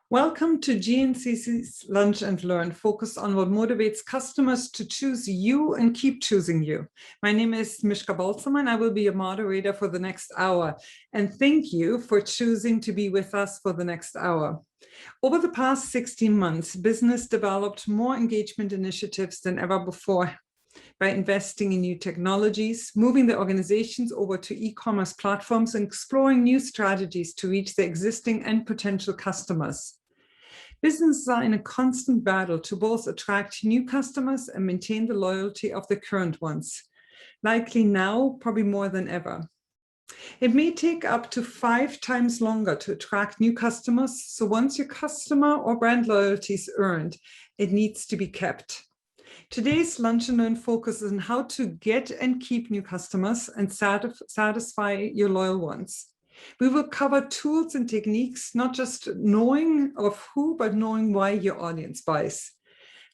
Welcome to GNCC's Lunch and Learn, focused on what motivates customers to choose you and keep choosing you. My name is Mishka Balzama, and I will be your moderator for the next hour. And thank you for choosing to be with us for the next hour. Over the past 16 months, business developed more engagement initiatives than ever before by investing in new technologies, moving the organizations over to e-commerce platforms, and exploring new strategies to reach their existing and potential customers. Businesses are in a constant battle to both attract new customers and maintain the loyalty of the current ones, likely now, probably more than ever. It may take up to 5 times longer to attract new customers, so once your customer or brand loyalty is earned, it needs to be kept. Today's Lunch and Learn focuses on how to get and keep new customers and satisfy your loyal ones. We will cover tools and techniques, not just knowing of who, but knowing why your audience buys.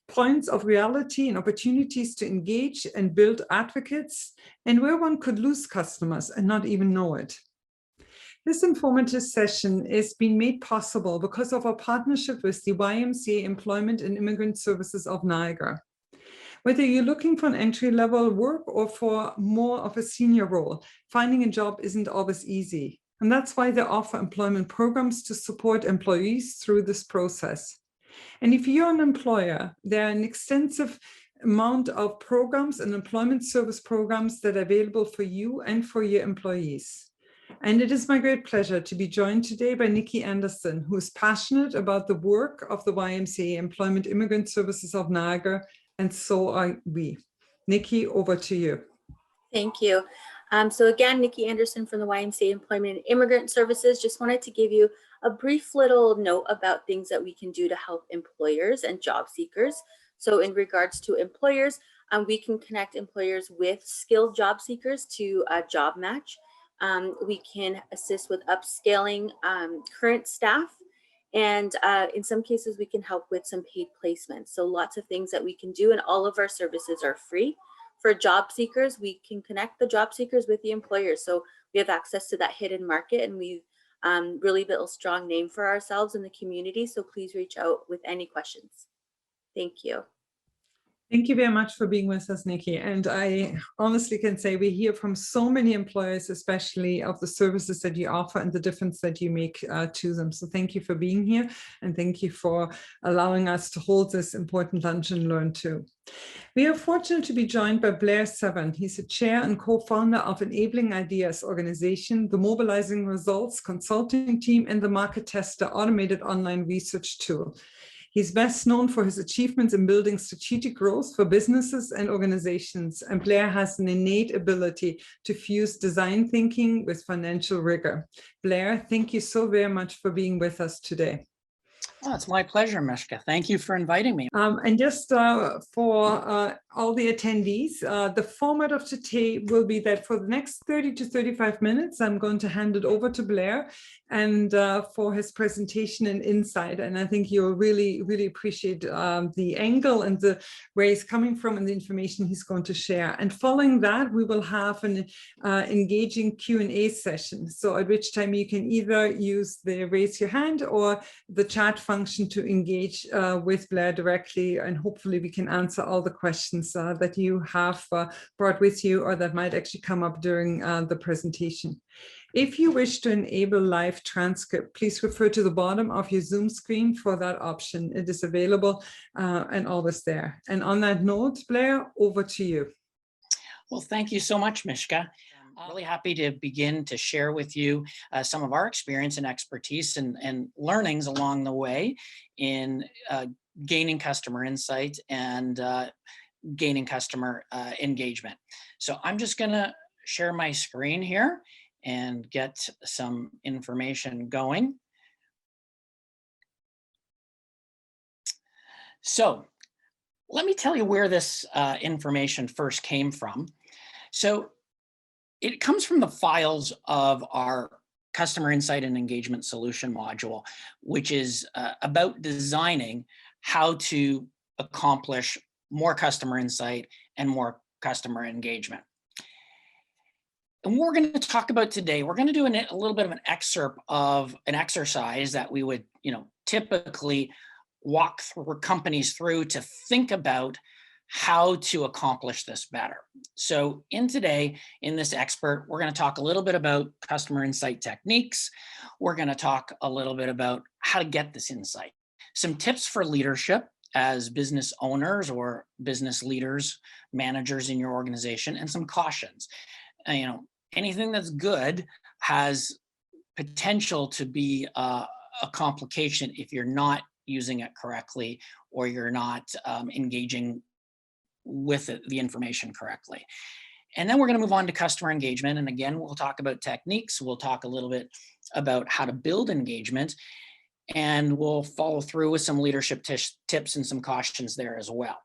Points of reality and opportunities to engage and build advocates, and where one could lose customers and not even know it. This informative session is being made possible because of our partnership with the YMCA Employment and Immigrant Services of Niagara. Whether you're looking for an entry-level work or for more of a senior role, finding a job isn't always easy. And that's why they offer employment programs to support employees through this process. And if you're an employer, there are an extensive amount of programs and employment service programs that are available for you and for your employees. And it is my great pleasure to be joined today by Nikki Anderson, who is passionate about the work of the YMCA Employment Immigrant Services of Niagara, and so are we. Nikki, over to you. Thank you. So again, Nikki Anderson from the YMCA Employment and Immigrant Services. Just wanted to give you a brief little note about things that we can do to help employers and job seekers. So in regards to employers, we can connect employers with skilled job seekers to a job match. We can assist with upscaling current staff. And in some cases, we can help with some paid placements. So lots of things that we can do, and all of our services are free. For job seekers, we can connect the job seekers with the employers. So we have access to that hidden market, and we've really built a strong name for ourselves in the community. So please reach out with any questions. Thank you. Thank you very much for being with us, Nikki. And I honestly can say we hear from so many employers, especially of the services that you offer and the difference that you make to them. So thank you for being here, and thank you for allowing us to hold this important Lunch and Learn too. We are fortunate to be joined by Blair Severn. He's a chair and co-founder of Enabling Ideas organization, the Mobilizing Results consulting team, and the Market Tester automated online research tool. He's best known for his achievements in building strategic growth for businesses and organizations, and Blair has an innate ability to fuse design thinking with financial rigor. Blair, thank you so very much for being with us today. Oh, it's my pleasure, Mishka. Thank you for inviting me. And just for all the attendees, the format of today will be that for the next 30 to 35 minutes, I'm going to hand it over to Blair and for his presentation and insight. And I think you'll really, really appreciate the angle and the where he's coming from and the information he's going to share. And following that, we will have an engaging Q&A session. So at which time you can either use the raise your hand or the chat function to engage with Blair directly, and hopefully we can answer all the questions that you have brought with you or that might actually come up during the presentation. If you wish to enable live transcript, please refer to the bottom of your Zoom screen for that option. It is available and always there. And on that note, Blair, over to you. Well, thank you so much, Mishka. I'm really happy to begin to share with you some of our experience and expertise and learnings along the way in gaining customer insights and gaining customer engagement. So I'm just going to share my screen here and get some information going. So let me tell you where this information first came from. So it comes from the files of our Customer Insight and Engagement Solution module, which is about designing how to accomplish more customer insight and more customer engagement. And what we're going to talk about today, we're going to do a little bit of an excerpt of an exercise that we would, typically walk through companies through to think about how to accomplish this better. So in this expert, we're going to talk a little bit about customer insight techniques. We're going to talk a little bit about how to get this insight. Some tips for leadership as business owners or business leaders, managers in your organization, and some cautions. Anything that's good has potential to be a complication if you're not using it correctly or you're not engaging with the information correctly. And then we're going to move on to customer engagement. And again, we'll talk about techniques. We'll talk a little bit about how to build engagement, and we'll follow through with some leadership tips and some cautions there as well.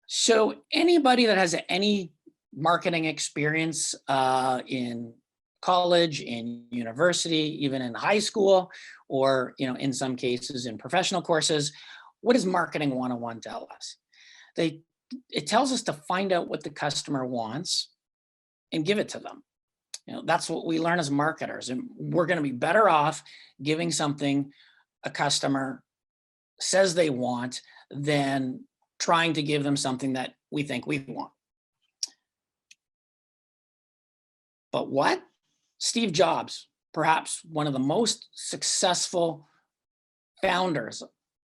So anybody that has any marketing experience in college, in university, even in high school, or in some cases in professional courses, what does Marketing 101 tell us? It tells us to find out what the customer wants and give it to them. That's what we learn as marketers, and we're going to be better off giving something a customer says they want than trying to give them something that we think we want. But what? Steve Jobs, perhaps one of the most successful founders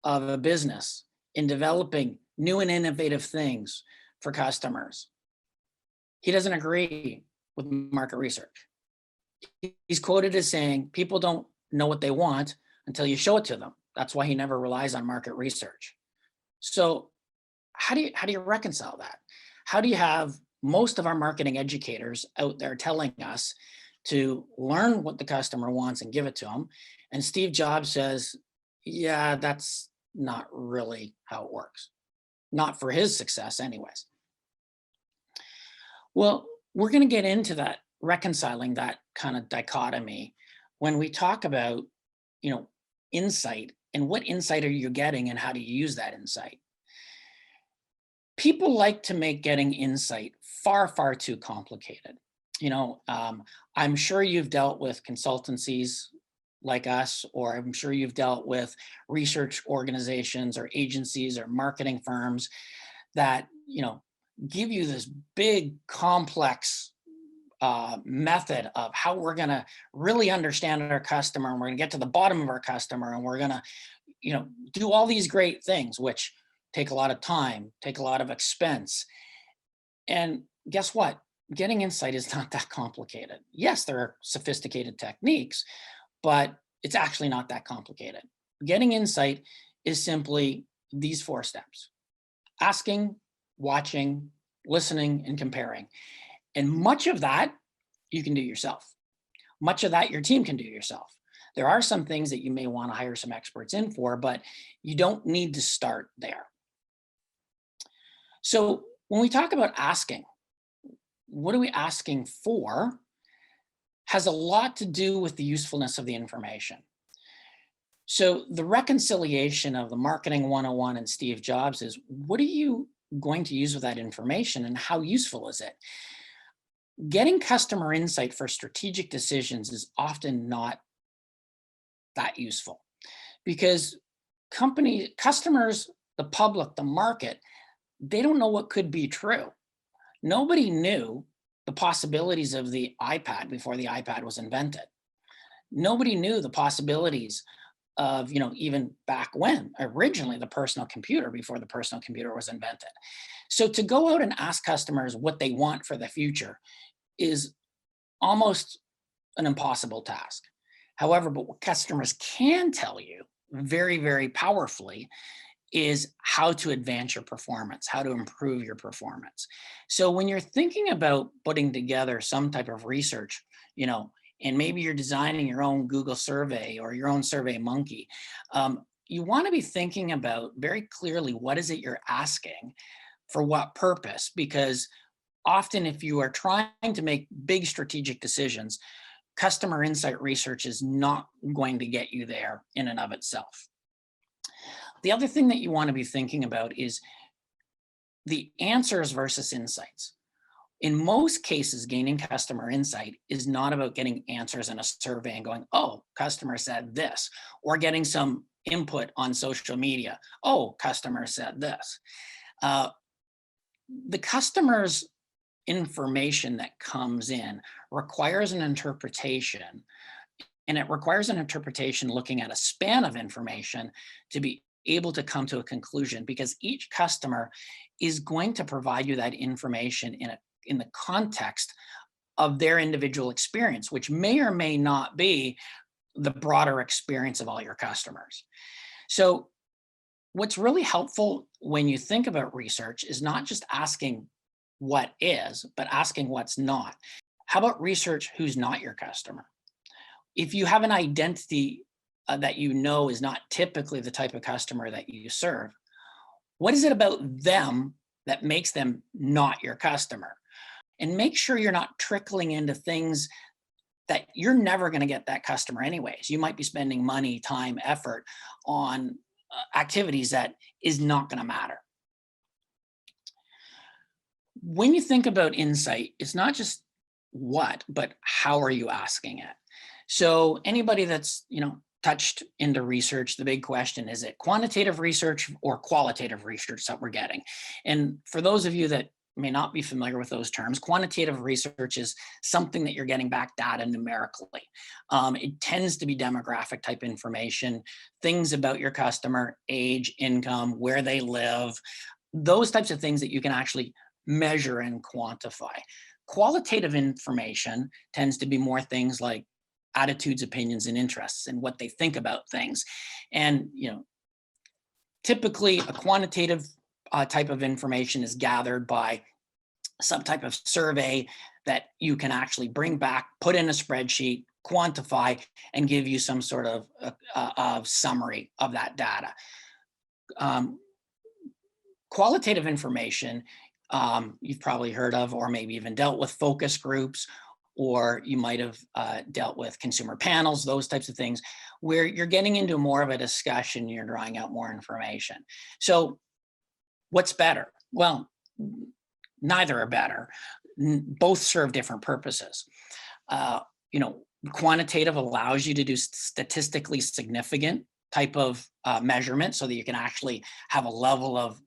of a business in developing new and innovative things for customers, he doesn't agree with market research. He's quoted as saying, people don't know what they want until you show it to them. That's why he never relies on market research. So how do you reconcile that? How do you have most of our marketing educators out there telling us to learn what the customer wants and give it to them, and Steve Jobs says, yeah, that's not really how it works. Not for his success anyways. Well, we're going to get into that, reconciling that kind of dichotomy when we talk about, insight, and what insight are you getting and how do you use that insight? People like to make getting insight far, far too complicated. I'm sure you've dealt with consultancies like us, or I'm sure you've dealt with research organizations or agencies or marketing firms that, give you this big complex method of how we're going to really understand our customer, and we're going to get to the bottom of our customer, and we're going to, do all these great things, which take a lot of time, take a lot of expense. And guess what? Getting insight is not that complicated. Yes, there are sophisticated techniques, but it's actually not that complicated. Getting insight is simply these 4 steps: asking, watching, listening, and comparing. And much of that you can do yourself. Much of that your team can do yourself. There are some things that you may want to hire some experts in for, but you don't need to start there. So when we talk about asking, what are we asking for has a lot to do with the usefulness of the information. So the reconciliation of the Marketing 101 and Steve Jobs is, what are you going to use with that information and how useful is it? Getting customer insight for strategic decisions is often not that useful because customers, the public, the market, they don't know what could be true. Nobody knew the possibilities of the iPad before the iPad was invented. Nobody knew the possibilities of, even back when, originally the personal computer before the personal computer was invented. So to go out and ask customers what they want for the future is almost an impossible task. However, but what customers can tell you very, very powerfully is how to advance your performance, how to improve your performance. So when you're thinking about putting together some type of research, and maybe you're designing your own Google survey or your own Survey Monkey, you want to be thinking about very clearly what is it you're asking, for what purpose, because often if you are trying to make big strategic decisions, customer insight research is not going to get you there in and of itself. The other thing that you want to be thinking about is the answers versus insights. In most cases, gaining customer insight is not about getting answers in a survey and going, oh, customer said this, or getting some input on social media. Oh, customer said this. The customer's information that comes in requires an interpretation, and it requires an interpretation looking at a span of information to be able to come to a conclusion, because each customer is going to provide you that information in the context of their individual experience, which may or may not be the broader experience of all your customers. So what's really helpful when you think about research is not just asking what is, but asking what's not. How about research who's not your customer? If you have an identity that you know is not typically the type of customer that you serve, what is it about them that makes them not your customer? And make sure you're not trickling into things that you're never going to get that customer anyways. You might be spending money, time, effort on activities that is not going to matter. When you think about insight, it's not just what, but how are you asking it? So anybody that's, touched into research, the big question, is it quantitative research or qualitative research that we're getting? And for those of you that may not be familiar with those terms, quantitative research is something that you're getting back data numerically. It tends to be demographic type information, things about your customer, age, income, where they live, those types of things that you can actually measure and quantify. Qualitative information tends to be more things like attitudes, opinions, and interests, and what they think about things. And, typically a quantitative type of information is gathered by some type of survey that you can actually bring back, put in a spreadsheet, quantify, and give you some sort of summary of that data. Qualitative information, you've probably heard of, or maybe even dealt with focus groups, or you might have dealt with consumer panels, those types of things, where you're getting into more of a discussion, you're drawing out more information. So what's better? Well, neither are better. Both serve different purposes. Quantitative allows you to do statistically significant type of measurement so that you can actually have a level of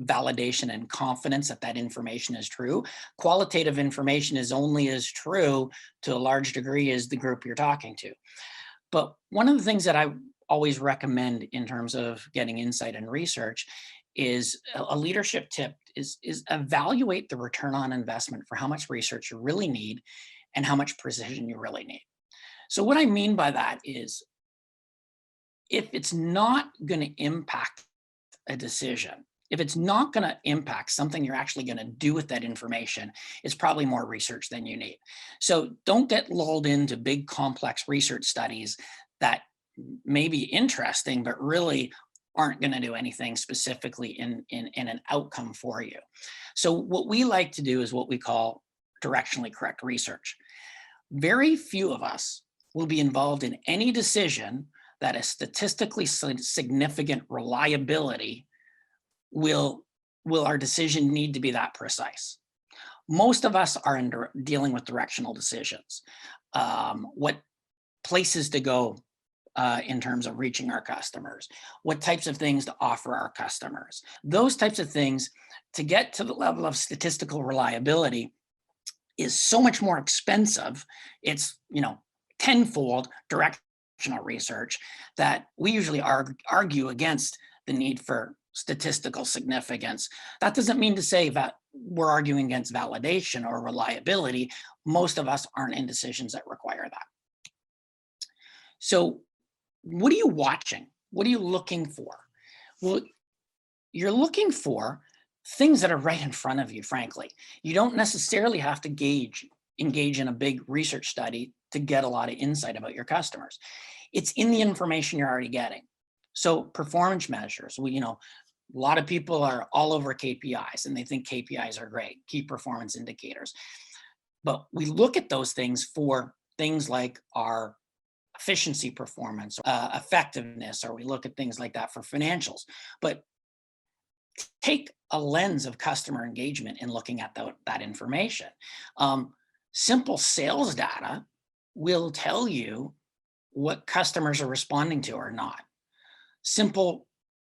validation and confidence that that information is true. Qualitative information is only as true to a large degree as the group you're talking to. But one of the things that I always recommend in terms of getting insight and research is a leadership tip is evaluate the return on investment for how much research you really need and how much precision you really need. So what I mean by that is, if it's not going to impact a decision, if it's not going to impact something you're actually going to do with that information, it's probably more research than you need. So don't get lulled into big complex research studies that may be interesting, but really aren't going to do anything specifically in an outcome for you. So what we like to do is what we call directionally correct research. Very few of us will be involved in any decision that a statistically significant reliability will our decision need to be that precise. Most of us are dealing with directional decisions. What places to go in terms of reaching our customers, what types of things to offer our customers, those types of things. To get to the level of statistical reliability is so much more expensive. It's tenfold directional research that we usually argue against the need for statistical significance. That doesn't mean to say that we're arguing against validation or reliability. Most of us aren't in decisions that require that. So what are you watching? What are you looking for? Well, you're looking for things that are right in front of you, frankly. You don't necessarily have to engage in a big research study to get a lot of insight about your customers. It's in the information you're already getting. So performance measures, a lot of people are all over KPIs and they think KPIs are great, key performance indicators. But we look at those things for things like our efficiency performance, effectiveness, or we look at things like that for financials. But take a lens of customer engagement in looking at that information. Simple sales data will tell you what customers are responding to or not. Simple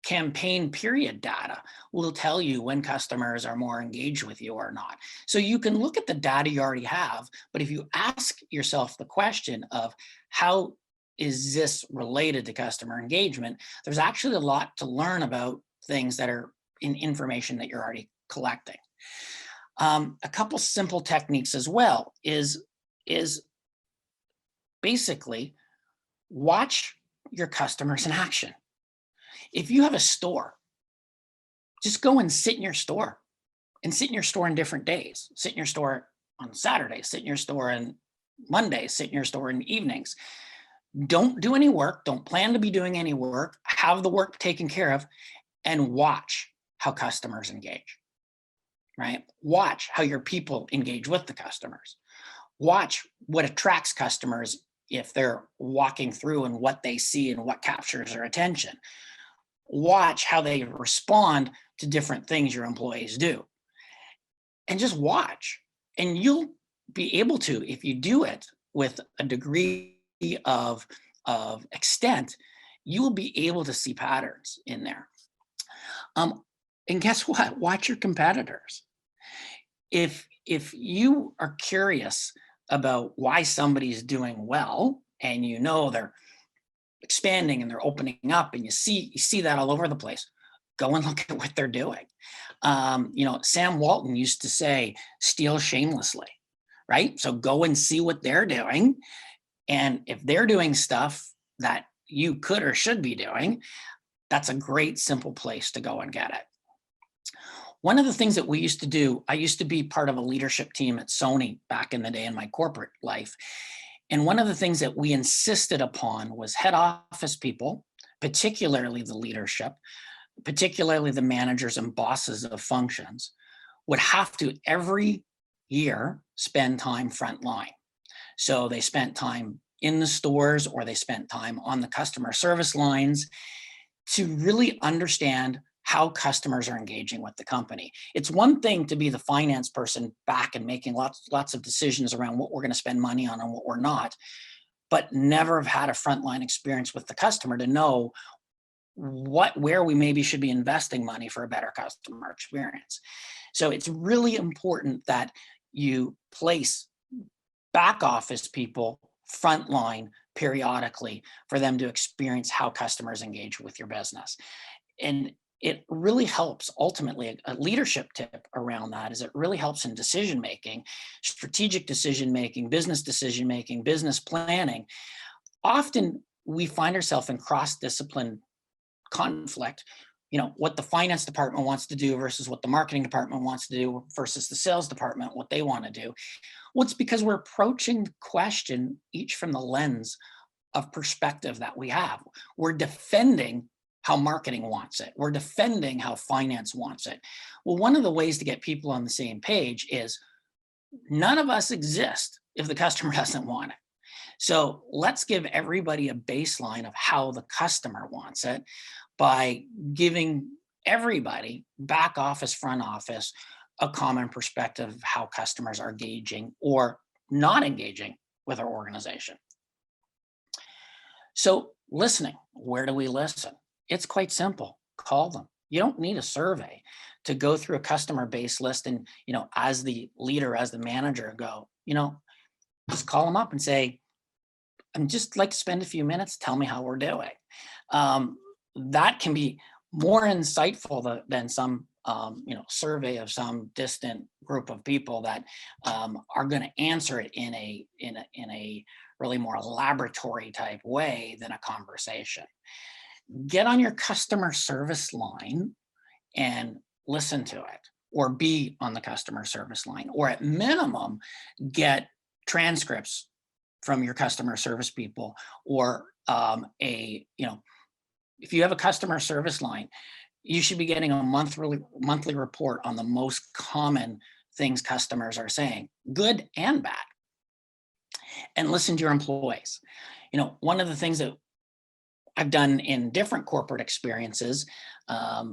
campaign period data will tell you when customers are more engaged with you or not. So you can look at the data you already have, but if you ask yourself the question of how is this related to customer engagement, there's actually a lot to learn about things that are in information that you're already collecting. A couple simple techniques as well is basically watch your customers in action. If you have a store, just go and sit in your store, and sit in your store on different days. Sit in your store on Saturday, sit in your store on Monday, sit in your store in evenings. Don't do any work, don't plan to be doing any work, have the work taken care of, and watch how customers engage, right? Watch how your people engage with the customers. Watch what attracts customers if they're walking through and what they see and what captures their attention. Watch how they respond to different things your employees do. And just watch. And you'll be able to, if you do it with a degree of extent, you will be able to see patterns in there. And guess what? Watch your competitors. If you are curious about why somebody's doing well, and you know they're expanding and they're opening up, and you see that all over the place, go and look at what they're doing. Sam Walton used to say, steal shamelessly, right? So go and see what they're doing. And if they're doing stuff that you could or should be doing, that's a great, simple place to go and get it. One of the things that we used to do, I used to be part of a leadership team at Sony back in the day in my corporate life. And one of the things that we insisted upon was head office people, particularly the leadership, particularly the managers and bosses of functions, would have to every year spend time frontline. So they spent time in the stores, or they spent time on the customer service lines to really understand how customers are engaging with the company. It's one thing to be the finance person back and making lots of decisions around what we're going to spend money on and what we're not, but never have had a frontline experience with the customer to know where we maybe should be investing money for a better customer experience. So it's really important that you place back office people frontline periodically for them to experience how customers engage with your business. And it really helps. Ultimately, a leadership tip around that is it really helps in decision making, strategic decision making, business decision making, business planning. Often we find ourselves in cross-discipline conflict, what the finance department wants to do versus what the marketing department wants to do versus the sales department, what they want to do. Well, it's because we're approaching the question each from the lens of perspective that we have. We're defending how marketing wants it. We're defending how finance wants it. Well, one of the ways to get people on the same page is none of us exist if the customer doesn't want it. So let's give everybody a baseline of how the customer wants it by giving everybody, back office, front office, a common perspective of how customers are engaging or not engaging with our organization. So listening, where do we listen? It's quite simple. Call them. You don't need a survey to go through a customer base list and, as the leader, as the manager, go, just call them up and say, I'm just like to spend a few minutes, tell me how we're doing. That can be more insightful than some, survey of some distant group of people that are going to answer it in a really more laboratory type way than a conversation. Get on your customer service line and listen to it, or be on the customer service line, or at minimum, get transcripts from your customer service people, or if you have a customer service line, you should be getting a monthly report on the most common things customers are saying, good and bad. And listen to your employees. One of the things that I've done in different corporate experiences. I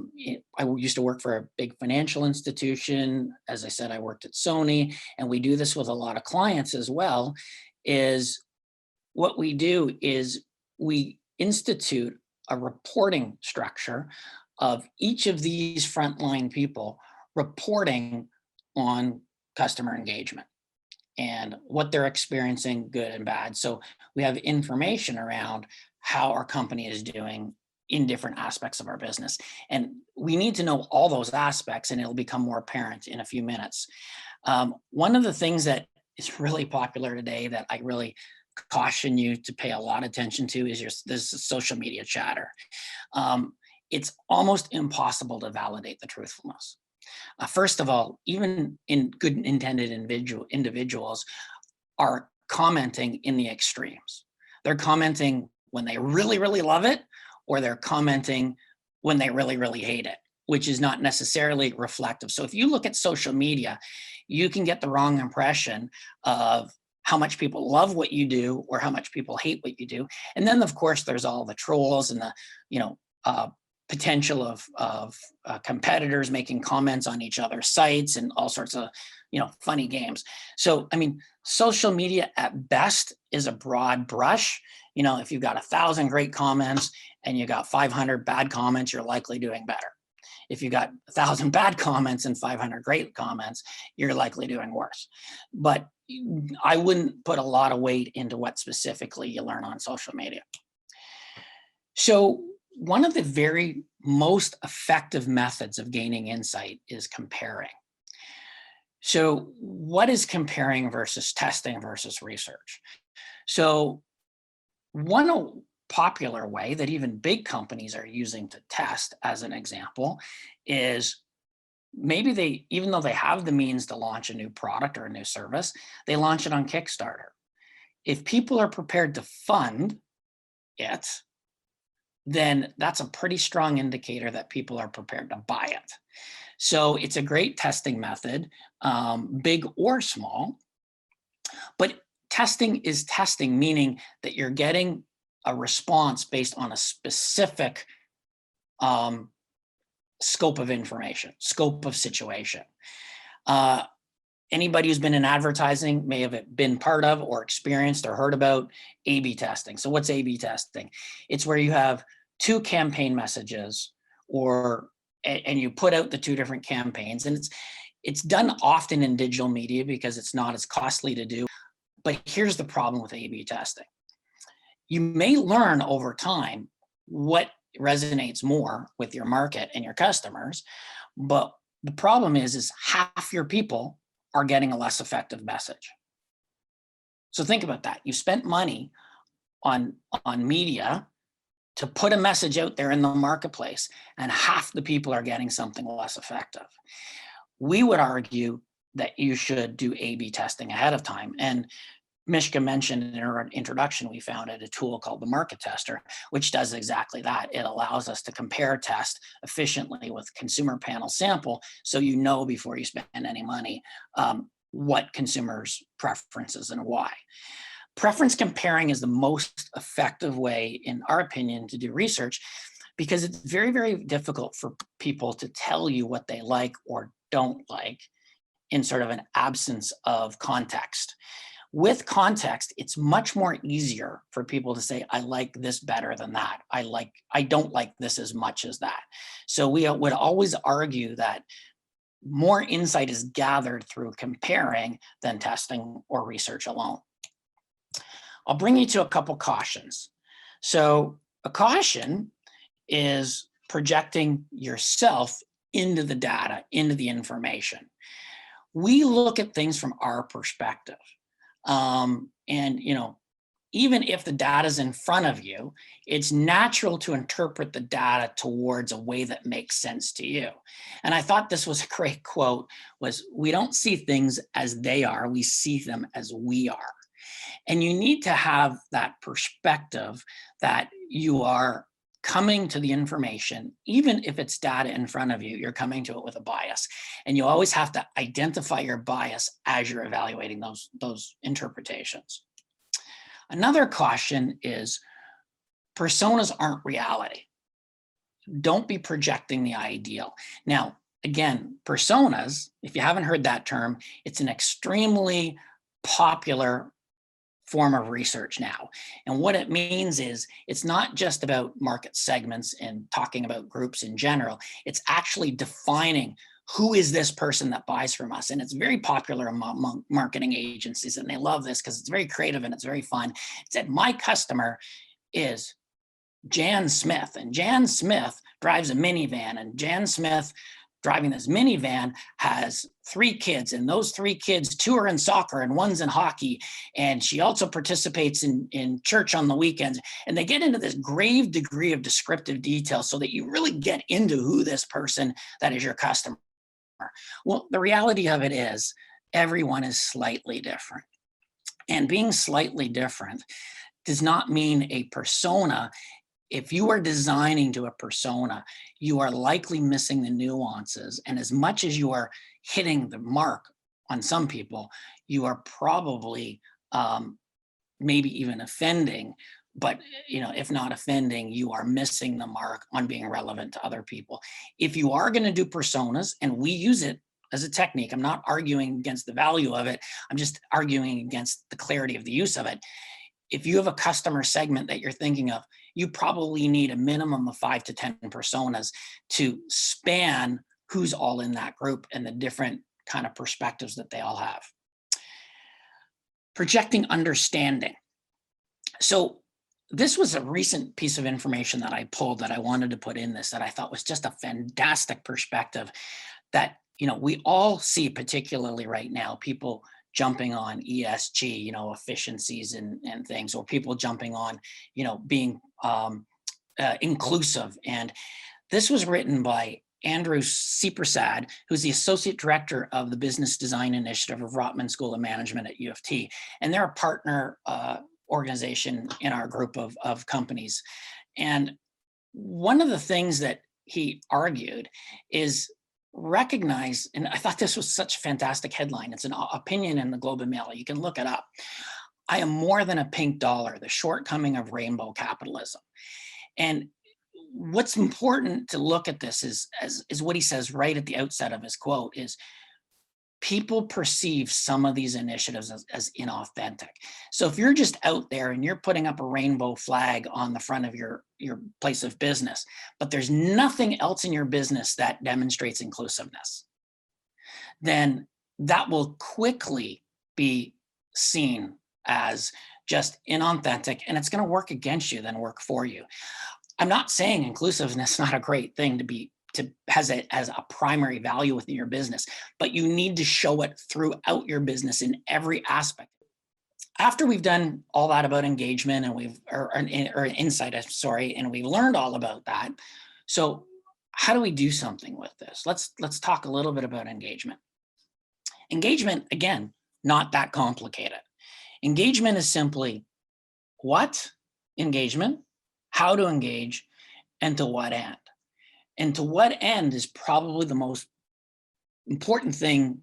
used to work for a big financial institution. As I said, I worked at Sony, and we do this with a lot of clients as well, is what we do is we institute a reporting structure of each of these frontline people reporting on customer engagement and what they're experiencing, good and bad. So we have information around how our company is doing in different aspects of our business. And we need to know all those aspects, and it'll become more apparent in a few minutes. One of the things that is really popular today that I really caution you to pay a lot of attention to is this social media chatter. It's almost impossible to validate the truthfulness. First of all, even in good intended individuals are commenting in the extremes. They're commenting when they really, really love it, or they're commenting when they really, really hate it, which is not necessarily reflective. So if you look at social media, you can get the wrong impression of how much people love what you do or how much people hate what you do. And then, of course, there's all the trolls and the, potential of competitors making comments on each other's sites and all sorts of, funny games. So, I mean, social media at best is a broad brush. If you've got 1,000 great comments and you got 500 bad comments, you're likely doing better. If you got 1,000 bad comments and 500 great comments, you're likely doing worse. But I wouldn't put a lot of weight into what specifically you learn on social media. So one of the very most effective methods of gaining insight is comparing. So what is comparing versus testing versus research? So one popular way that even big companies are using to test, as an example, is maybe even though they have the means to launch a new product or a new service, they launch it on Kickstarter. If people are prepared to fund it, then that's a pretty strong indicator that people are prepared to buy it. So it's a great testing method, big or small. But testing is testing, meaning that you're getting a response based on a specific scope of information, scope of situation. Anybody who's been in advertising may have been part of or experienced or heard about A/B testing. So what's A/B testing? It's where you have two campaign messages and you put out the two different campaigns, and it's done often in digital media because it's not as costly to do. But here's the problem with A/B testing. You may learn over time what resonates more with your market and your customers, but the problem is half your people are getting a less effective message. So think about that. You spent money on media to put a message out there in the marketplace, and half the people are getting something less effective. We would argue that you should do A/B testing ahead of time. And Mishka mentioned in her introduction, we founded a tool called the Market Tester, which does exactly that. It allows us to compare test efficiently with consumer panel sample, so you know before you spend any money what consumers' preferences and why. Preference comparing is the most effective way, in our opinion, to do research, because it's very, very difficult for people to tell you what they like or don't like in sort of an absence of context. With context, it's much more easier for people to say, I like this better than that. I don't like this as much as that. So we would always argue that more insight is gathered through comparing than testing or research alone. I'll bring you to a couple cautions. So a caution is projecting yourself into the data, into the information. We look at things from our perspective. Even if the data is in front of you, it's natural to interpret the data towards a way that makes sense to you. And I thought this was a great quote, was we don't see things as they are, we see them as we are. And you need to have that perspective that you are coming to the information, even if it's data in front of you, you're coming to it with a bias. And you always have to identify your bias as you're evaluating those interpretations. Another caution is personas aren't reality. Don't be projecting the ideal. Now, again, personas, if you haven't heard that term, it's an extremely popular form of research now. And what it means is it's not just about market segments and talking about groups in general. It's actually defining who is this person that buys from us. And it's very popular among marketing agencies, and they love this because it's very creative and it's very fun. It said, my customer is Jan Smith, and Jan Smith drives a minivan, and Jan Smith driving this minivan has 3 kids, and those 3 kids, 2 are in soccer and 1's in hockey, and she also participates in church on the weekends. And they get into this grave degree of descriptive detail so that you really get into who this person that is your customer. Well, the reality of it is everyone is slightly different, and being slightly different does not mean a persona. If you are designing to a persona, you are likely missing the nuances. And as much as you are hitting the mark on some people, you are probably maybe even offending. But if not offending, you are missing the mark on being relevant to other people. If you are going to do personas, and we use it as a technique, I'm not arguing against the value of it. I'm just arguing against the clarity of the use of it. If you have a customer segment that you're thinking of, you probably need a minimum of 5 to 10 personas to span who's all in that group and the different kind of perspectives that they all have. Projecting understanding. So this was a recent piece of information that I pulled that I wanted to put in this, that I thought was just a fantastic perspective that, we all see, particularly right now, people jumping on ESG, efficiencies and things, or people jumping on, being inclusive. And this was written by Andrew C. Prasad, who's the Associate Director of the Business Design Initiative of Rotman School of Management at U of T. And they're a partner organization in our group of companies. And one of the things that he argued is recognize, and I thought this was such a fantastic headline. It's an opinion in the Globe and Mail. You can look it up. I am more than a pink dollar, the shortcoming of rainbow capitalism. And what's important to look at this is what he says right at the outset of his quote is, people perceive some of these initiatives as inauthentic. So if you're just out there and you're putting up a rainbow flag on the front of your place of business, but there's nothing else in your business that demonstrates inclusiveness, then that will quickly be seen as just inauthentic, and it's going to work against you than work for you. I'm not saying inclusiveness is not a great thing as a primary value within your business, but you need to show it throughout your business in every aspect. After we've done all that about engagement and or insight, and we've learned all about that. So how do we do something with this? Let's talk a little bit about engagement. Engagement, again, not that complicated. Engagement is simply what engagement, how to engage, and to what end. And to what end is probably the most important thing,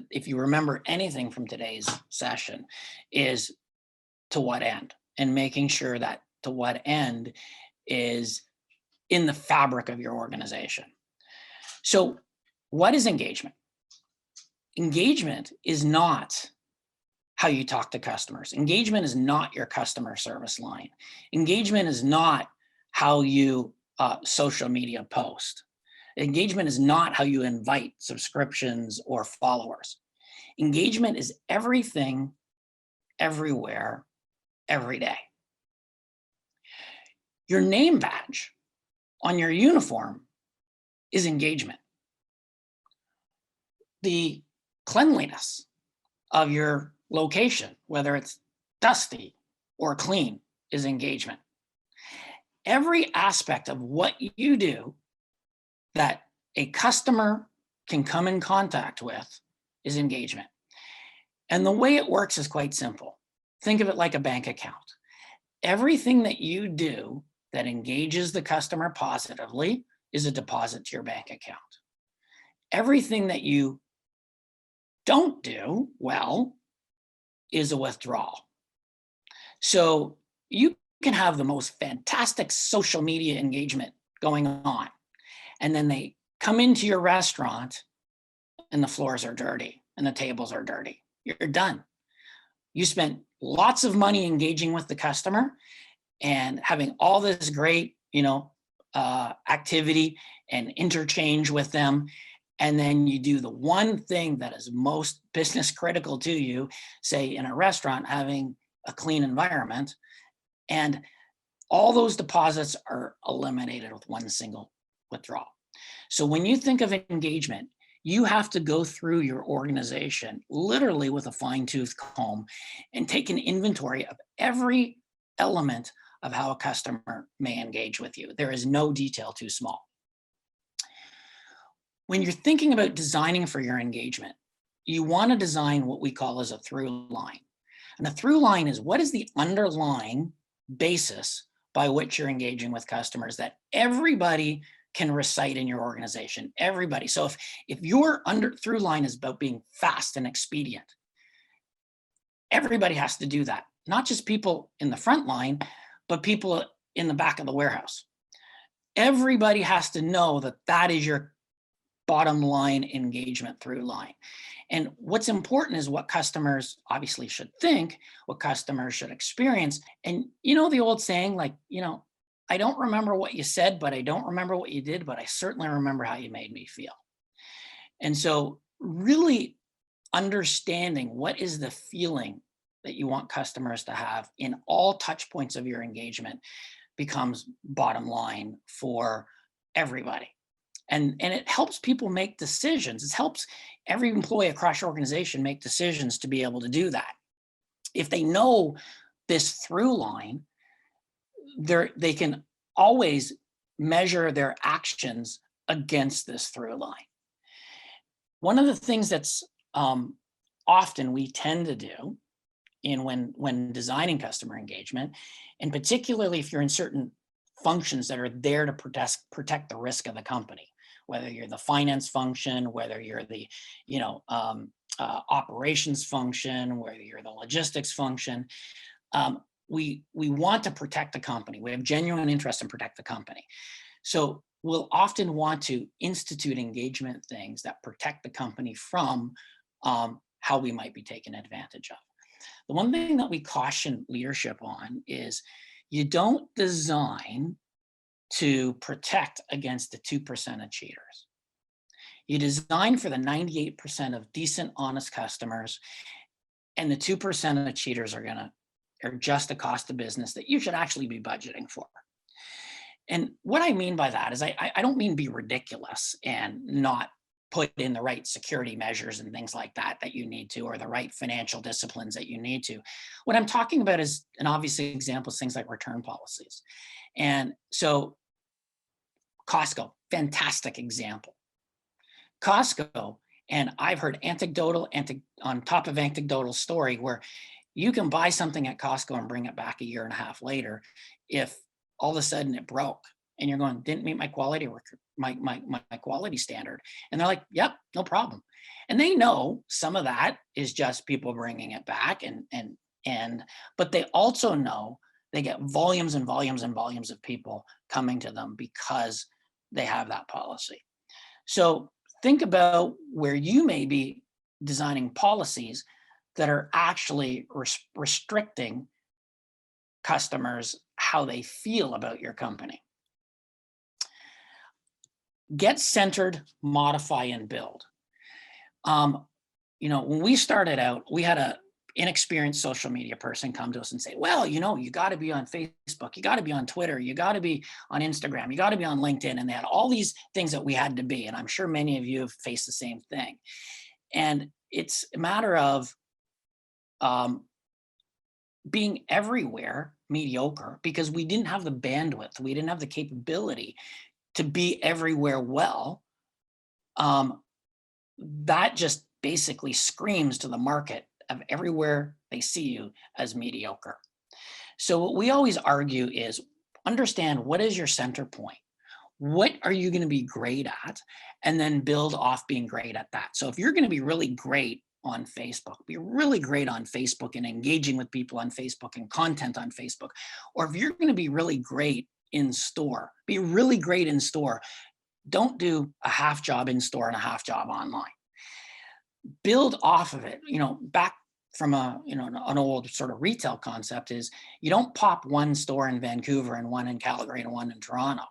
if you remember anything from today's session, is to what end, and making sure that to what end is in the fabric of your organization. So what is engagement? Engagement is not how you talk to customers. Engagement is not your customer service line. Engagement is not how you social media post. Engagement is not how you invite subscriptions or followers. Engagement is everything, everywhere, every day. Your name badge on your uniform is engagement. The cleanliness of your location, whether it's dusty or clean, is engagement. Every aspect of what you do that a customer can come in contact with is engagement. And the way it works is quite simple. Think of it like a bank account. Everything that you do that engages the customer positively is a deposit to your bank account. Everything that you don't do well is a withdrawal. So you can have the most fantastic social media engagement going on, and then they come into your restaurant and the floors are dirty and the tables are dirty. You're done. You spent lots of money engaging with the customer and having all this great, activity and interchange with them. And then you do the one thing that is most business critical to you, say in a restaurant, having a clean environment, and all those deposits are eliminated with one single withdrawal. So when you think of engagement, you have to go through your organization literally with a fine-tooth comb and take an inventory of every element of how a customer may engage with you. There is no detail too small. When you're thinking about designing for your engagement, you want to design what we call as a through line. And a through line is, what is the underlying basis by which you're engaging with customers that everybody can recite in your organization, everybody. So if your through line is about being fast and expedient, everybody has to do that. Not just people in the front line, but people in the back of the warehouse. Everybody has to know that that is your bottom line engagement through line. And what's important is what customers obviously should think, what customers should experience. And the old saying, like, I don't remember what you said, but I don't remember what you did, but I certainly remember how you made me feel. And so really understanding what is the feeling that you want customers to have in all touch points of your engagement becomes bottom line for everybody. And it helps people make decisions. It helps every employee across your organization make decisions to be able to do that. If they know this through line, they can always measure their actions against this through line. One of the things that's often we tend to do when designing customer engagement, and particularly if you're in certain functions that are there to protect the risk of the company, whether you're the finance function, whether you're the operations function, whether you're the logistics function, we want to protect the company. We have genuine interest in protect the company. So we'll often want to institute engagement things that protect the company from how we might be taken advantage of. The one thing that we caution leadership on is you don't design to protect against the 2% of cheaters. You design for the 98% of decent, honest customers, and the 2% of cheaters are just a cost of business that you should actually be budgeting for. And what I mean by that is I don't mean be ridiculous and not put in the right security measures and things like that you need to, or the right financial disciplines that you need to. What I'm talking about is, an obvious example, is things like return policies. And so Costco, fantastic example. Costco, and I've heard on top of anecdotal story where you can buy something at Costco and bring it back a year and a half later if all of a sudden it broke and you're going, didn't meet my quality my quality standard. And they're like, yep, no problem. And they know some of that is just people bringing it back, but they also know they get volumes and volumes and volumes of people coming to them because they have that policy. So think about where you may be designing policies that are actually restricting customers how they feel about your company. Get centered, modify, and build. When we started out, we had an inexperienced social media person come to us and say, well, you got to be on Facebook, you got to be on Twitter, you got to be on Instagram, you got to be on LinkedIn. And they had all these things that we had to be. And I'm sure many of you have faced the same thing. And it's a matter of being everywhere mediocre, because we didn't have the bandwidth, we didn't have the capability to be everywhere well. That just basically screams to the market of everywhere they see you as mediocre. So what we always argue is understand, what is your center point? What are you going to be great at? And then build off being great at that. So if you're going to be really great on Facebook. Be really great on Facebook and engaging with people on Facebook and content on Facebook. Or if you're going to be really great in store, be really great in store. Don't do a half job in store and a half job online. Build off of it. Back from an old sort of retail concept is you don't pop one store in Vancouver and one in Calgary and one in Toronto.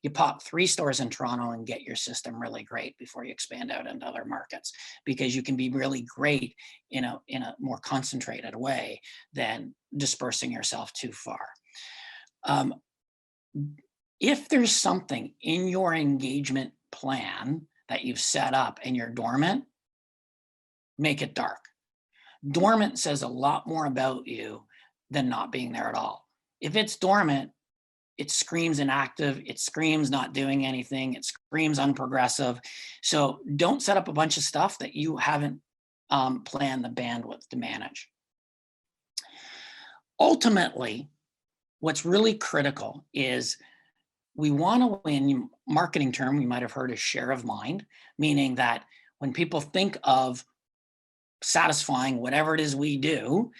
You pop 3 stores in Toronto and get your system really great before you expand out into other markets, because you can be really great in a more concentrated way than dispersing yourself too far. If there's something in your engagement plan that you've set up and you're dormant, make it dark. Dormant says a lot more about you than not being there at all. If it's dormant, it screams inactive, it screams not doing anything, it screams unprogressive. So don't set up a bunch of stuff that you haven't planned the bandwidth to manage. Ultimately, what's really critical is we want to win. Marketing term you might have heard is share of mind, meaning that when people think of satisfying whatever it is we do,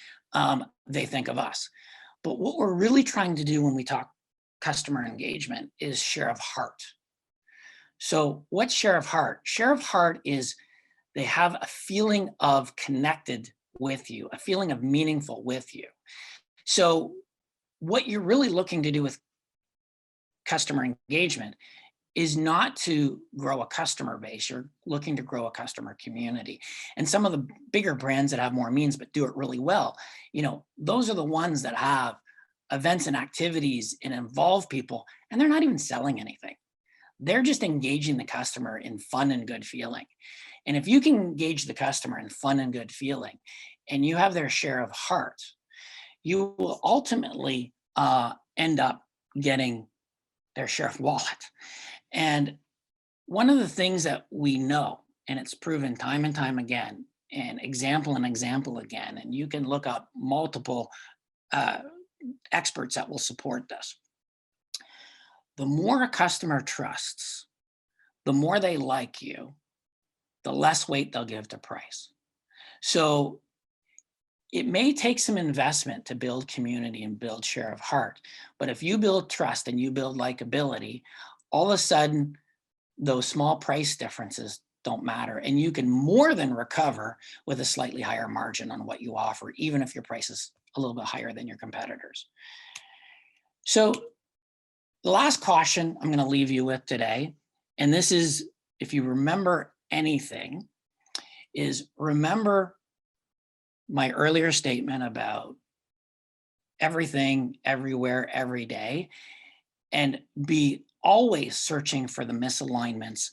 they think of us. But what we're really trying to do when we talk customer engagement is share of heart. So what's share of heart? Share of heart is they have a feeling of connected with you, a feeling of meaningful with you. So what you're really looking to do with customer engagement is not to grow a customer base. You're looking to grow a customer community. And some of the bigger brands that have more means but do it really well, those are the ones that have events and activities and involve people, and they're not even selling anything. They're just engaging the customer in fun and good feeling. And if you can engage the customer in fun and good feeling, and you have their share of heart, you will ultimately end up getting their share of wallet. And one of the things that we know, and it's proven time and time again, and example again, and you can look up multiple experts that will support this. The more a customer trusts, the more they like you, the less weight they'll give to price. So it may take some investment to build community and build share of heart, but if you build trust and you build likability, all of a sudden those small price differences don't matter, and you can more than recover with a slightly higher margin on what you offer, even if your price is a little bit higher than your competitors. So the last caution I'm going to leave you with today, and this is, if you remember anything, is remember my earlier statement about everything, everywhere, every day, and be always searching for the misalignments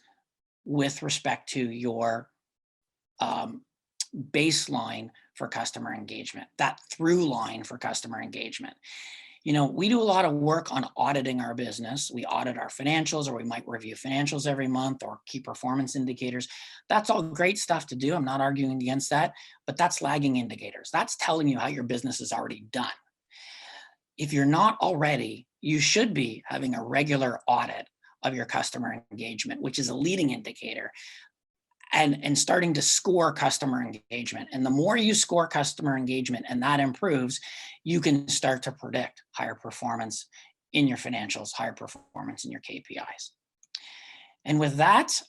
with respect to your baseline for customer engagement, that through line for customer engagement. We do a lot of work on auditing our business. We audit our financials, or we might review financials every month, or key performance indicators. That's all great stuff to do. I'm not arguing against that, but that's lagging indicators. That's telling you how your business is already done. If you're not already, you should be having a regular audit of your customer engagement, which is a leading indicator, and starting to score customer engagement. And the more you score customer engagement and that improves, you can start to predict higher performance in your financials, higher performance in your KPIs. And with that,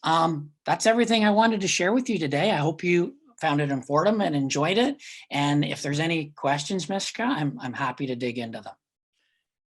that's everything I wanted to share with you today. I hope you found it informative and enjoyed it. And if there's any questions, Mishka, I'm happy to dig into them.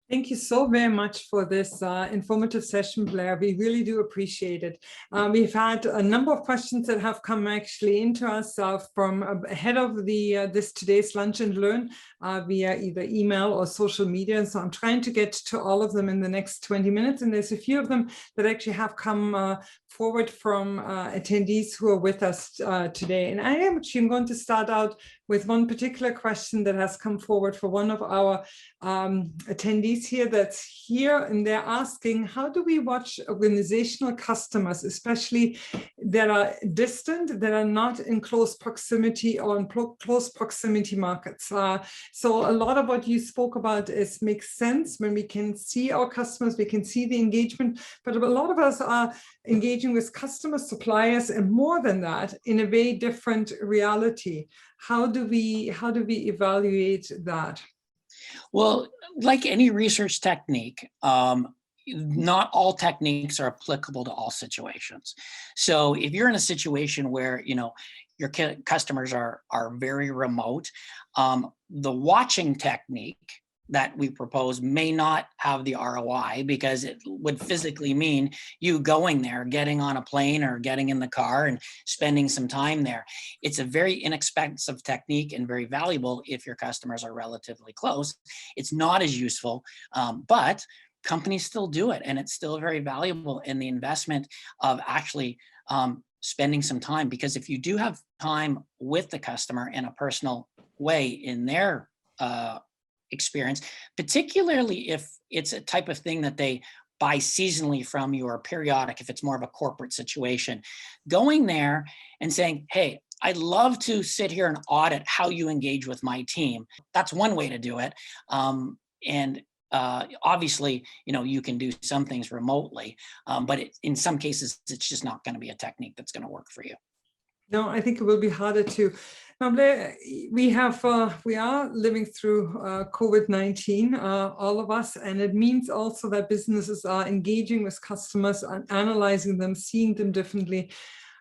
Thank you so very much for this informative session, Blair. We really do appreciate it. We've had a number of questions that have come actually into us from ahead of this today's Lunch and Learn via either email or social media. And so I'm trying to get to all of them in the next 20 minutes. And there's a few of them that actually have come forward from attendees who are with us today. And I am actually going to start out with one particular question that has come forward for one of our attendees here that's here, and they're asking, how do we watch organizational customers, especially that are distant, that are not in close proximity or in close proximity markets? So a lot of what you spoke about makes sense when we can see our customers, we can see the engagement, but a lot of us are engaging with customers, suppliers, and more than that, in a very different reality. How do we evaluate that? Well, like any research technique, not all techniques are applicable to all situations. So if you're in a situation where, you know, your customers are very remote, the watching technique that we propose may not have the ROI, because it would physically mean you going there, getting on a plane or getting in the car and spending some time there. It's a very inexpensive technique and very valuable if your customers are relatively close. It's not as useful, but companies still do it, and it's still very valuable in the investment of actually spending some time, because if you do have time with the customer in a personal way in their experience, particularly if it's a type of thing that they buy seasonally from you or periodic, if it's more of a corporate situation, going there and saying, hey, I'd love to sit here and audit how you engage with my team. That's one way to do it. Obviously, you know, you can do some things remotely, but in some cases, it's just not going to be a technique that's going to work for you. No, I think it will be harder to. Now, Blair, we are living through COVID-19, all of us, and it means also that businesses are engaging with customers and analyzing them, seeing them differently.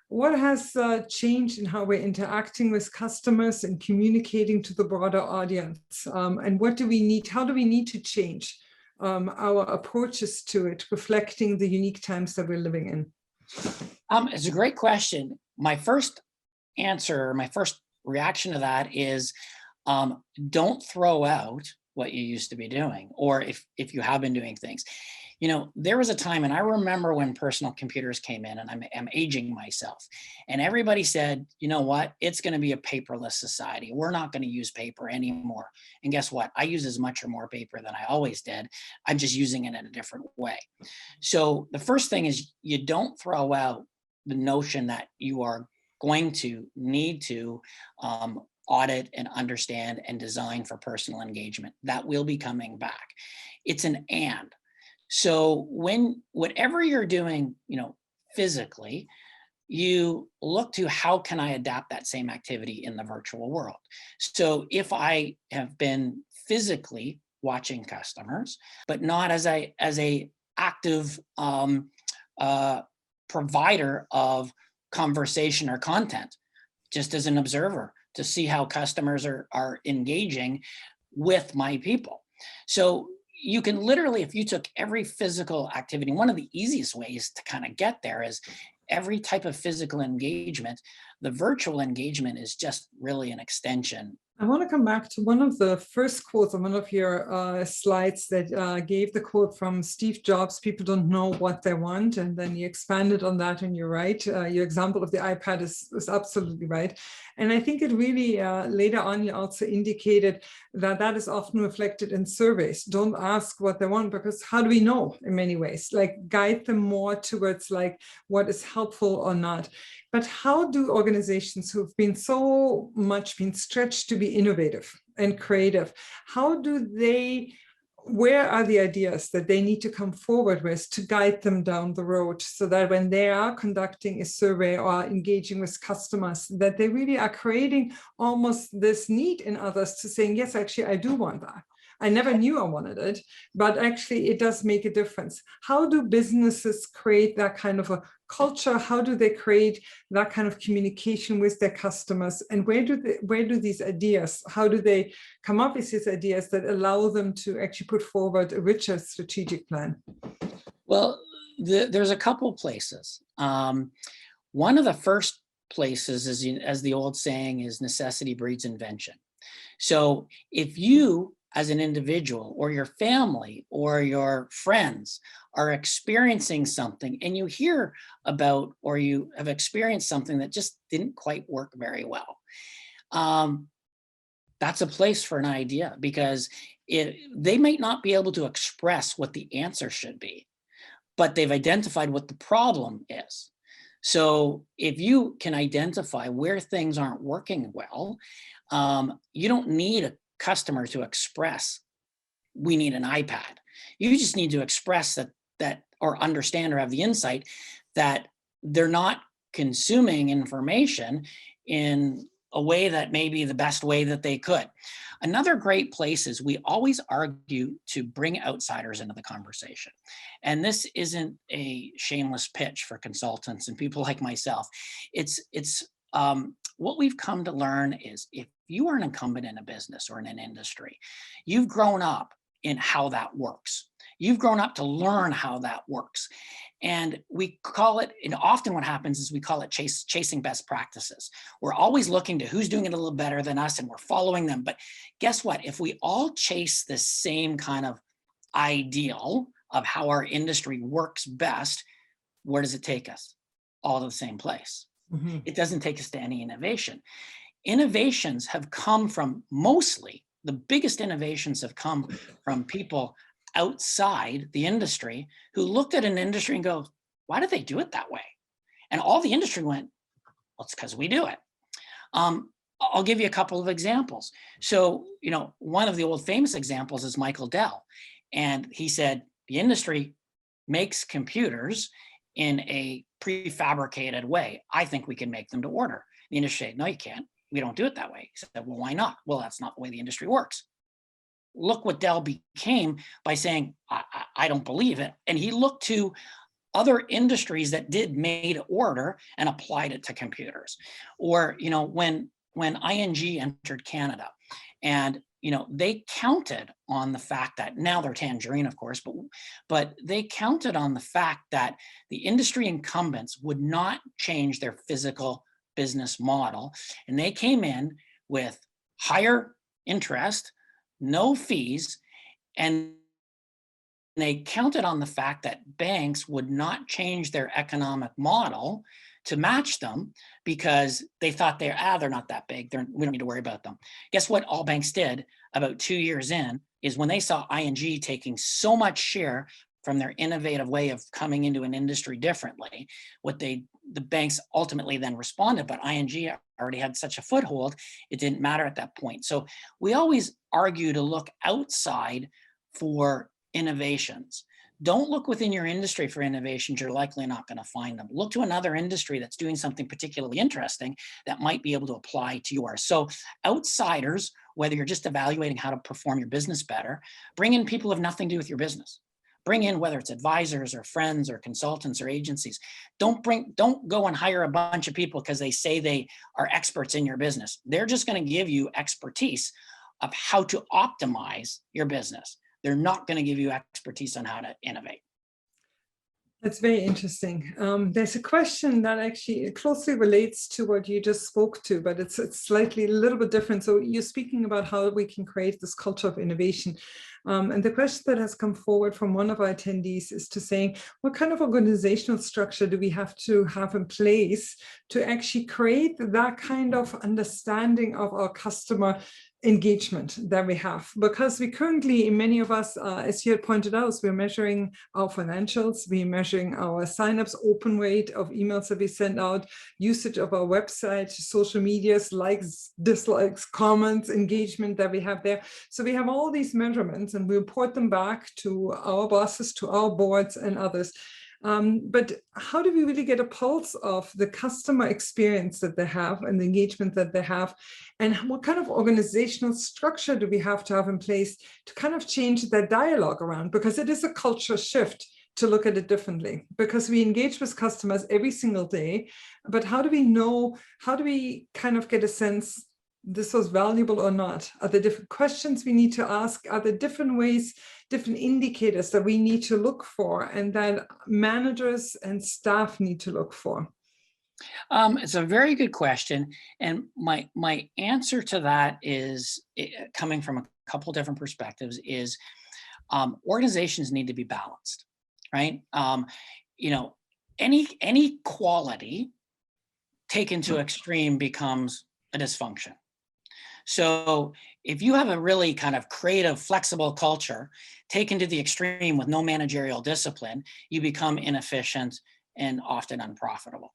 What has changed in how we're interacting with customers and communicating to the broader audience? And what do we need? How do we need to change our approaches to it, reflecting the unique times that we're living in? It's a great question. My first answer, my first reaction to that is don't throw out what you used to be doing, or if you have been doing things. You know, there was a time, and I remember when personal computers came in, and I'm aging myself, and everybody said, you know what, it's going to be a paperless society. We're not going to use paper anymore. And guess what? I use as much or more paper than I always did. I'm just using it in a different way. So the first thing is, you don't throw out the notion that you are going to need to audit and understand and design for personal engagement. That will be coming back. It's an and. So whatever you're doing, you know, physically, you look to how can I adapt that same activity in the virtual world. So if I have been physically watching customers, but not as a active provider of conversation or content, just as an observer to see how customers are engaging with my people. So you can literally, if you took every physical activity, one of the easiest ways to kind of get there is every type of physical engagement, the virtual engagement is just really an extension. I want to come back to one of the first quotes on one of your slides that gave the quote from Steve Jobs, people don't know what they want. And then you expanded on that, and you're right. Your example of the iPad is absolutely right. And I think it really, later on, you also indicated that that is often reflected in surveys. Don't ask what they want, because how do we know in many ways? Like, guide them more towards like what is helpful or not. But how do organizations who've been so much been stretched to be innovative and creative, where are the ideas that they need to come forward with to guide them down the road, so that when they are conducting a survey or engaging with customers, that they really are creating almost this need in others to saying, yes, actually, I do want that. I never knew I wanted it, but actually it does make a difference. How do businesses create that kind of a culture? How do they create that kind of communication with their customers? And where do these ideas, how do they come up with these ideas that allow them to actually put forward a richer strategic plan? Well, there's a couple places. One of the first places is, as the old saying is, necessity breeds invention. So if you, as an individual, or your family or your friends are experiencing something, and you hear about, or you have experienced something that just didn't quite work very well, that's a place for an idea, because they might not be able to express what the answer should be, but they've identified what the problem is. So if you can identify where things aren't working well, you don't need a customer to express, we need an iPad. You just need to express that or understand or have the insight that they're not consuming information in a way that may be the best way that they could. Another great place is we always argue to bring outsiders into the conversation. And this isn't a shameless pitch for consultants and people like myself. It's what we've come to learn is, if you are an incumbent in a business or in an industry, you've grown up in how that works. You've grown up to learn how that works. And we call it, and often what happens is we call it chasing best practices. We're always looking to who's doing it a little better than us, and we're following them. But guess what? If we all chase the same kind of ideal of how our industry works best, where does it take us? All to the same place. Mm-hmm. It doesn't take us to any innovation. Innovations have come from, mostly, the biggest innovations have come from people outside the industry who looked at an industry and go, why do they do it that way? And all the industry went, well, it's because we do it. I'll give you a couple of examples. So, one of the old famous examples is Michael Dell. And he said, the industry makes computers in a prefabricated way. I think we can make them to order. The industry said, no, you can't. We don't do it that way. He said, well, why not? Well, that's not the way the industry works. Look what Dell became by saying, I don't believe it. And he looked to other industries that did made to order and applied it to computers. Or, when ING entered Canada, and they counted on the fact that, now they're Tangerine, of course, but they counted on the fact that the industry incumbents would not change their physical business model. And they came in with higher interest, no fees, and they counted on the fact that banks would not change their economic model to match them, because they thought they're not that big. We don't need to worry about them. Guess what all banks did about 2 years in is, when they saw ING taking so much share from their innovative way of coming into an industry differently, the banks ultimately then responded, but ING already had such a foothold, it didn't matter at that point. So we always argue to look outside for innovations. Don't look within your industry for innovations. You're likely not going to find them. Look to another industry that's doing something particularly interesting that might be able to apply to yours. So outsiders, whether you're just evaluating how to perform your business better, bring in people who have nothing to do with your business. Bring in, whether it's advisors or friends or consultants or agencies. Don't go and hire a bunch of people because they say they are experts in your business. They're just going to give you expertise of how to optimize your business. They're not going to give you expertise on how to innovate. That's very interesting. There's a question that actually closely relates to what you just spoke to, but it's slightly a little bit different. So you're speaking about how we can create this culture of innovation. And the question that has come forward from one of our attendees is to saying, what kind of organizational structure do we have to have in place to actually create that kind of understanding of our customer engagement that we have? Because we currently, many of us, as you had pointed out, we're measuring our financials, we're measuring our signups, open rate of emails that we send out, usage of our website, social medias, likes, dislikes, comments, engagement that we have there. So we have all these measurements and we report them back to our bosses, to our boards and others. But how do we really get a pulse of the customer experience that they have and the engagement that they have? And what kind of organizational structure do we have to have in place to kind of change that dialogue around? Because it is a culture shift to look at it differently, because we engage with customers every single day. But how do we know, how do we kind of get a sense this was valuable or not? Are there different questions we need to ask? Are there different ways, different indicators that we need to look for and that managers and staff need to look for? It's a very good question. And my answer to that is, coming from a couple different perspectives, is organizations need to be balanced, right? Any quality taken to extreme becomes a dysfunction. So if you have a really kind of creative, flexible culture taken to the extreme with no managerial discipline, you become inefficient and often unprofitable.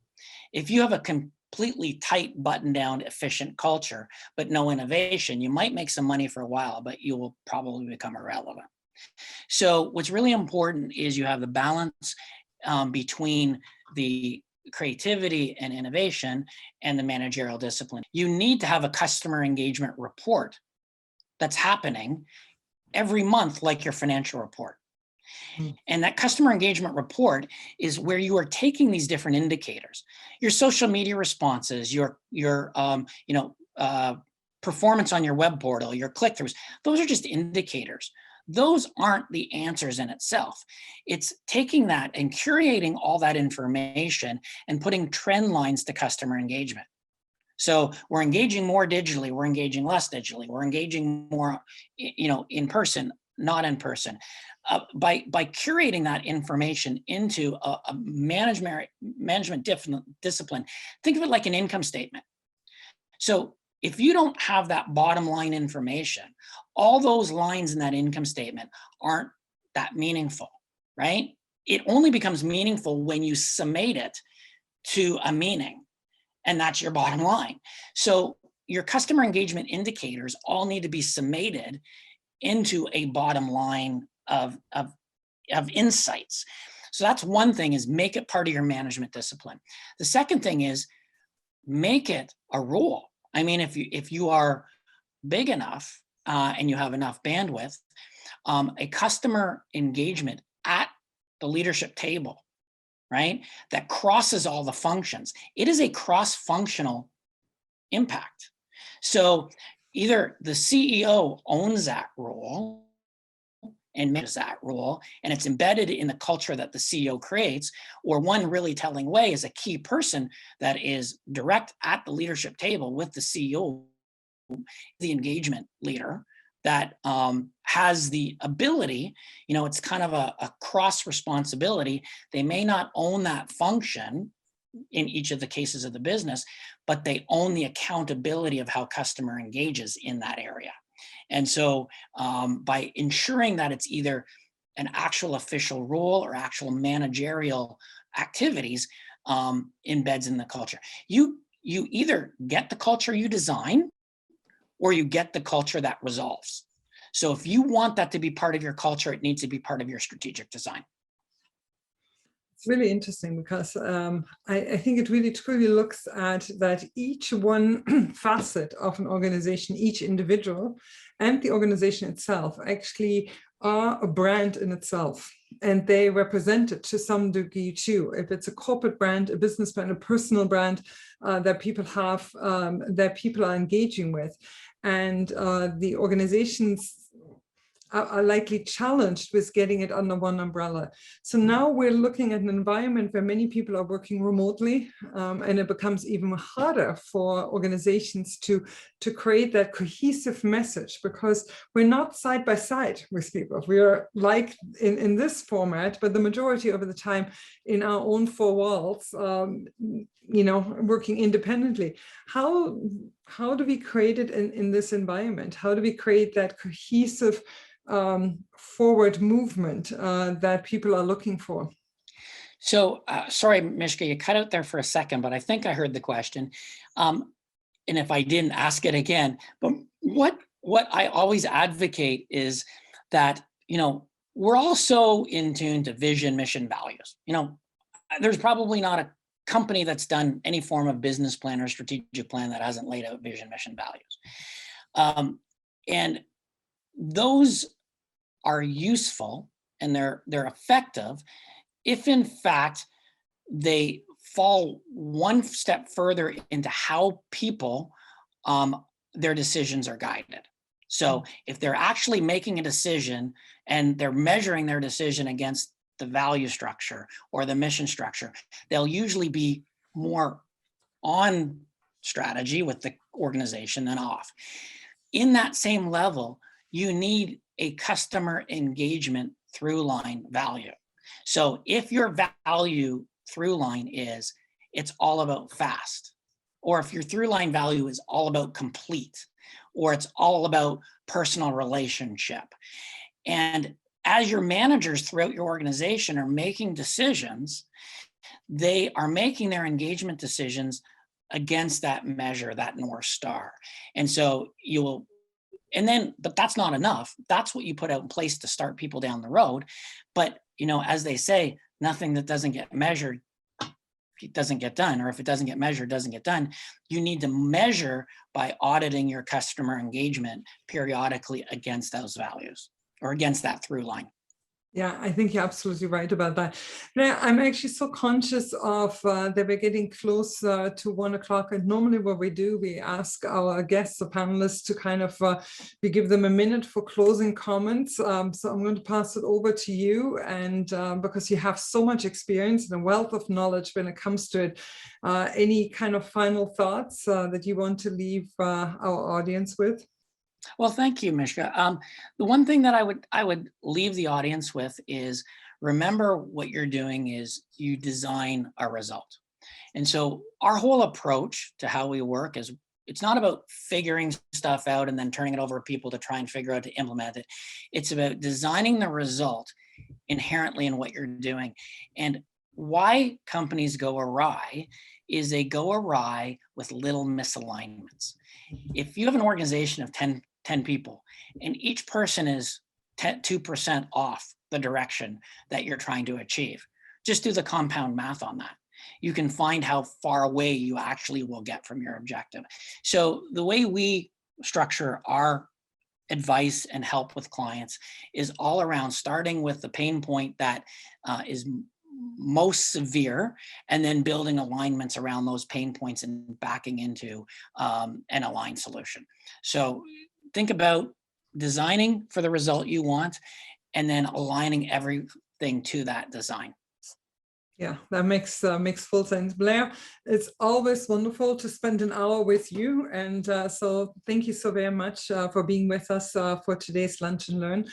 If you have a completely tight, button-down, efficient culture, but no innovation, you might make some money for a while, but you will probably become irrelevant. So what's really important is you have the balance between the creativity and innovation and the managerial discipline. You need to have a customer engagement report that's happening every month, like your financial report. And that customer engagement report is where you are taking these different indicators, your social media responses, your performance on your web portal, your click-throughs. Those are just indicators. Those aren't the answers in itself. It's taking that and curating all that information and putting trend lines to customer engagement. So we're engaging more digitally, we're engaging less digitally, we're engaging more, in person, not in person. By curating that information into a management discipline, think of it like an income statement. So if you don't have that bottom line information, all those lines in that income statement aren't that meaningful, right? It only becomes meaningful when you summate it to a meaning, and that's your bottom line. So your customer engagement indicators all need to be summated into a bottom line of insights. So that's one thing, is make it part of your management discipline. The second thing is make it a rule. I mean, if you are big enough and you have enough bandwidth, a customer engagement at the leadership table, right, that crosses all the functions. It is a cross-functional impact. So either the CEO owns that role and manages that role, and it's embedded in the culture that the CEO creates, or one really telling way is a key person that is direct at the leadership table with the CEO, the engagement leader, that has the ability, it's kind of a cross responsibility. They may not own that function in each of the cases of the business, but they own the accountability of how customer engages in that area. And so by ensuring that it's either an actual official role or actual managerial activities embeds in the culture. You either get the culture you design or you get the culture that resolves. So if you want that to be part of your culture, it needs to be part of your strategic design. It's really interesting because I think it really truly looks at that each one facet of an organization, each individual and the organization itself actually are a brand in itself, and they represent it to some degree too. If it's a corporate brand, a business brand, a personal brand that people have, that people are engaging with, and the organizations are likely challenged with getting it under one umbrella. So now we're looking at an environment where many people are working remotely, and it becomes even harder for organizations to create that cohesive message, because we're not side by side with people. We are like in this format, but the majority of the time in our own four walls, working independently. How do we create it in this environment? How do we create that cohesive forward movement that people are looking for? So sorry, Mishka, you cut out there for a second, but I think I heard the question. And if I didn't, ask it again. But what I always advocate is that, we're all so in tune to vision, mission, values. There's probably not a company that's done any form of business plan or strategic plan that hasn't laid out vision, mission, values. And those are useful and they're effective if in fact they fall one step further into how people, their decisions are guided. So if they're actually making a decision and they're measuring their decision against the value structure or the mission structure, they'll usually be more on strategy with the organization than off. In that same level, you need a customer engagement through line value. So if your value through line is it's all about fast, or if your through line value is all about complete, or it's all about personal relationship. And as your managers throughout your organization are making decisions, they are making their engagement decisions against that measure, that North Star. And so but that's not enough. That's what you put out in place to start people down the road. But, as they say, nothing that doesn't get measured, it doesn't get done, or if it doesn't get measured, doesn't get done. You need to measure by auditing your customer engagement periodically against those values or against that through line. Yeah, I think you're absolutely right about that. Now, I'm actually so conscious of that we're getting close to 1 o'clock. And normally what we do, we ask our guests or panelists to kind of, we give them a minute for closing comments. So I'm going to pass it over to you. And because you have so much experience and a wealth of knowledge when it comes to it, any kind of final thoughts that you want to leave our audience with? Well, thank you, Mishka. The one thing that I would leave the audience with is remember what you're doing is you design a result. And so our whole approach to how we work is it's not about figuring stuff out and then turning it over to people to try and figure out to implement it. It's about designing the result inherently in what you're doing. And why companies go awry is they go awry with little misalignments. If you have an organization of 10 people and each person is 2% off the direction that you're trying to achieve, just do the compound math on that. You can find how far away you actually will get from your objective. So the way we structure our advice and help with clients is all around starting with the pain point that is most severe, and then building alignments around those pain points and backing into an aligned solution. So think about designing for the result you want and then aligning everything to that design. Yeah, that makes full sense. Blair, it's always wonderful to spend an hour with you. And so thank you so very much for being with us for today's Lunch and Learn.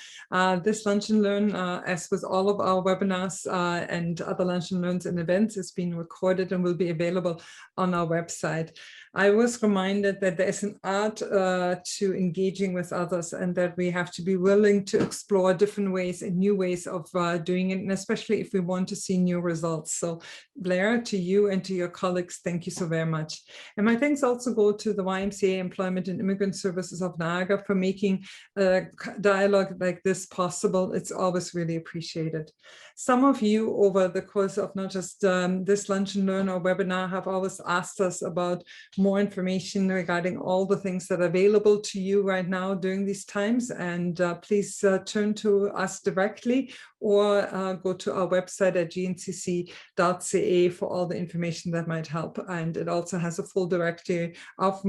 This Lunch and Learn, as with all of our webinars and other Lunch and Learns and events, is being recorded and will be available on our website. I was reminded that there is an art to engaging with others, and that we have to be willing to explore different ways and new ways of doing it, and especially if we want to see new results. So Blair, to you and to your colleagues, thank you so very much. And my thanks also go to the YMCA Employment and Immigrant Services of Niagara for making a dialogue like this possible. It's always really appreciated. Some of you over the course of not just this Lunch and Learn or webinar have always asked us about more information regarding all the things that are available to you right now during these times. And please turn to us directly or go to our website at gncc.ca for all the information that might help. And it also has a full directory of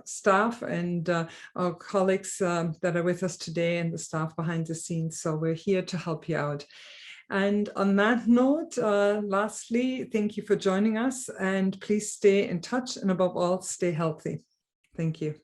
staff and our colleagues that are with us today and the staff behind the scenes. So we're here to help you out. And on that note, lastly, thank you for joining us, and please stay in touch, and above all, stay healthy. Thank you.